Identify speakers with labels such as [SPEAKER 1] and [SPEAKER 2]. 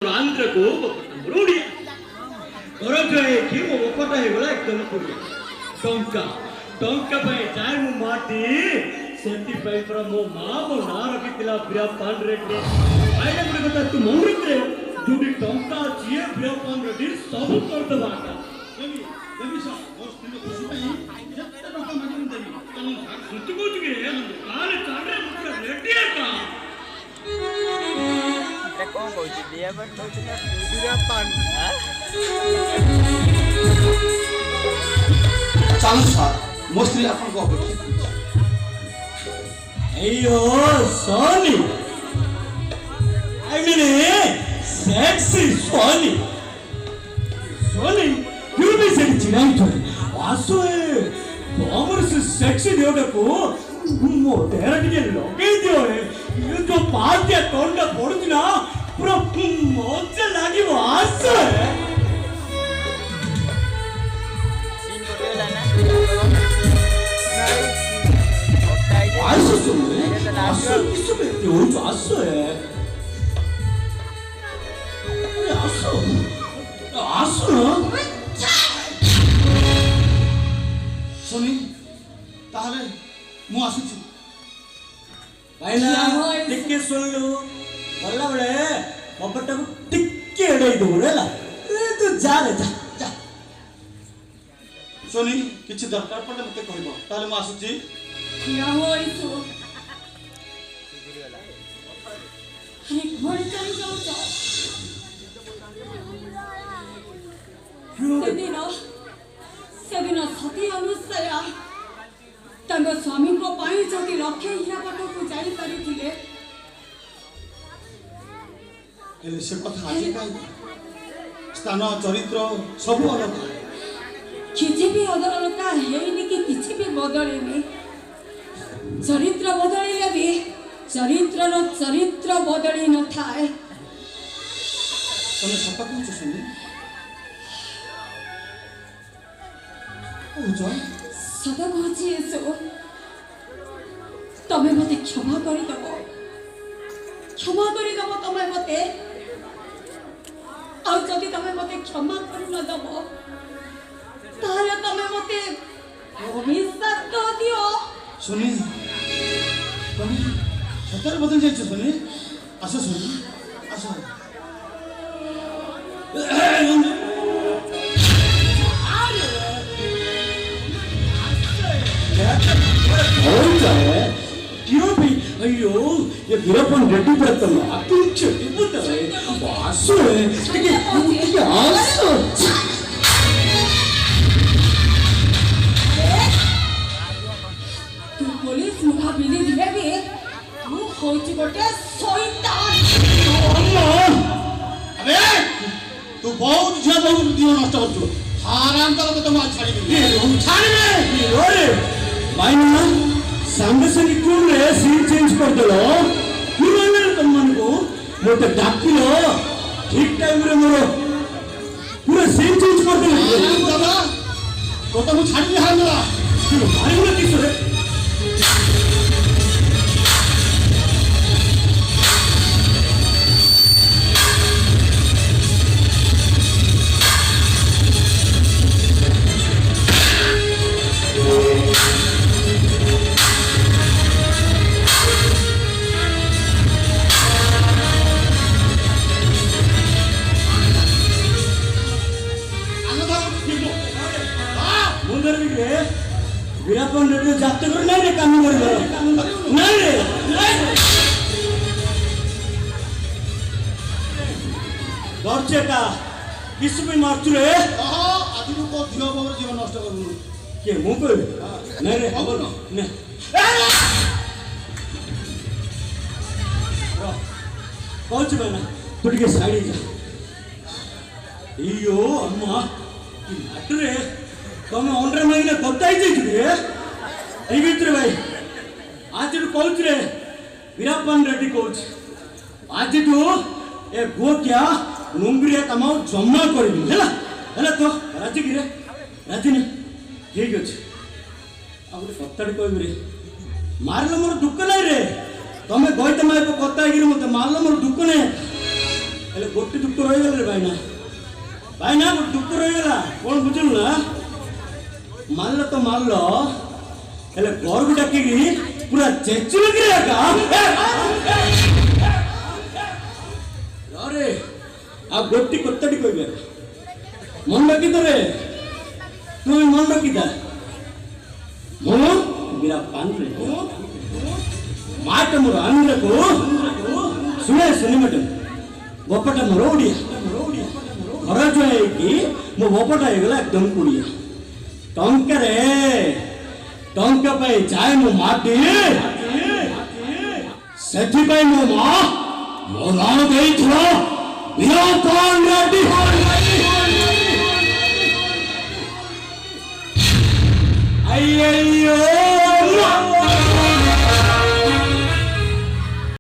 [SPEAKER 1] आंध्र को रोडिया घर जाए कि मो बपटा हे गला एकदम पुरिया टंका टंका पे जाय मु माटी सेति पे पर मो मां मो ना रखितिला प्रिया पान रेड्डी आइले गुटे कथा तू मन रखरे जोडी टंका जिए प्रिया पान रेड्डी सब कर दबाटा जमी सा मोर स्त्री खुशी पे जत्ते टंका मागिन देनी तनु सुति को तुगे काले चांडे मुके रेड्डी का
[SPEAKER 2] कौन कहती दिया पर तो पूरा पान
[SPEAKER 3] चलो सर मोस्टली अपन को अपेक्षा
[SPEAKER 1] अयो सोनी आई मीन सेक्सी सोनी सोनी क्यों भी से चिराई तो आसो है बाबर से सेक्सी दियोगे को मो तेरा टिके लगे दियो है ये जो पास दिया टोंडा पड़ती ना पूरा मौज लागी वो आसो है आसो सुन आसो किसको बेटे वो जो आसो है अरे आसो आसो ना
[SPEAKER 3] सुनी ताहले मु आसुची
[SPEAKER 1] भाई ना टिके सुन लो बोला बड़े बपटा को टिके एड़े दो रे ला तू जा रे जा जा
[SPEAKER 3] सुनी किछि दरकार पड़ले मते कहबो ताहले मु आसुची
[SPEAKER 4] क्या हो इसो अरे घोड़े चली जाओ सेदिन सती अनुसया तंग स्वामी को पाई जति रखे हीरा पाटो को जाई परिथिले
[SPEAKER 3] हेले से कथा आजे काई स्थान चरित्र सब अलग
[SPEAKER 4] किछि भी अदलका हेइनी कि किछि भी बदलेनी चरित्र बदलिले भी चरित्र बदली न थाए
[SPEAKER 3] तने सपा कुछ सुनी ओ जो
[SPEAKER 4] सदा कहछि एसो तमे मते क्षमा करि दबो तमे मते आ जदि तमे मते क्षमा करि न दबो ताले तमे मते अभिशाप कह दियो
[SPEAKER 3] सुनी तने सतर बदल जाय छ सुनी आसो सुनी आसो
[SPEAKER 1] और जाए क्यों भी अयो ये वीरपन रेड्डी पर तो आकिल छोटी बुद्ध है वासु है कि आसो
[SPEAKER 4] तू पुलिस मुखा बिली दिले भी तू होइची गोटे शैतान
[SPEAKER 3] अबे तू बहुत झिया बहुत दियो नष्ट करछु हाराम कर तो मा छाड़ी दे छाड़ी दे
[SPEAKER 1] अरे भाई ना संग से क्यों रे सीन चेंज कर दलो क्यों मैंने तुम मन को मोटे डाकिलो ठीक टाइम रे मोरो पूरा सीन चेंज कर दलो
[SPEAKER 3] दादा तो मु छाड़ी दे हां मेरा
[SPEAKER 1] तू मारी ना किस रे वीरपन रेड्डी जाते कर नहीं रे काम कर नहीं रे दर्जे का किस भी मारतु रे
[SPEAKER 3] आदि को धियो बाबर जीवन नष्ट करू
[SPEAKER 1] के मु को नहीं रे खबर नहीं कौन च बना तुड़ी के साइड जा इयो अम्मा की नाट रे तमे ऑनरे महीने बताई दे रे एई मित्र भाई आज तू कहछ रे वीरपन रेड्डी कहछ आज तू ए गो क्या नुंगरिया कमाओ जम्मा करबी हैला तो राजी की रे राजी ने ठीक अछि आ गोटे कथाडी कहबी रे मारलो मोर दुख नै रे तमे गइते माय को कथा गिर मते मारलो मोर दुख नै ହେଲେ ଗୋଟେ ଦୁଃଖ ରହିଗଲା ରେ ଭାଇନା ଭାଇନା ଗୋଟେ ଦୁଃଖ ରହିଗଲା କଣ ବୁଝିଲୁ ନା ମାରିଲ ତ ମାରିଲ ହେଲେ ଘରକୁ ଡାକିକି ପୁରା ଚେଚୁଲକିରେ ଏକା रे आ गोटी कोत्तडी कइबे मन रखी रे तू मन रखी दा मन बिरा पान रे माट मोर आंध्र को सुने सुनी मटन बपटा मोर ओडिया घर जाए कि मो बपटा हेगला एकदम कुड़िया टंका रे टंका पाई जाए मो माटी सेठी पाई मो मां मो नाम देई थो वीरपान रेड्डी अय्यो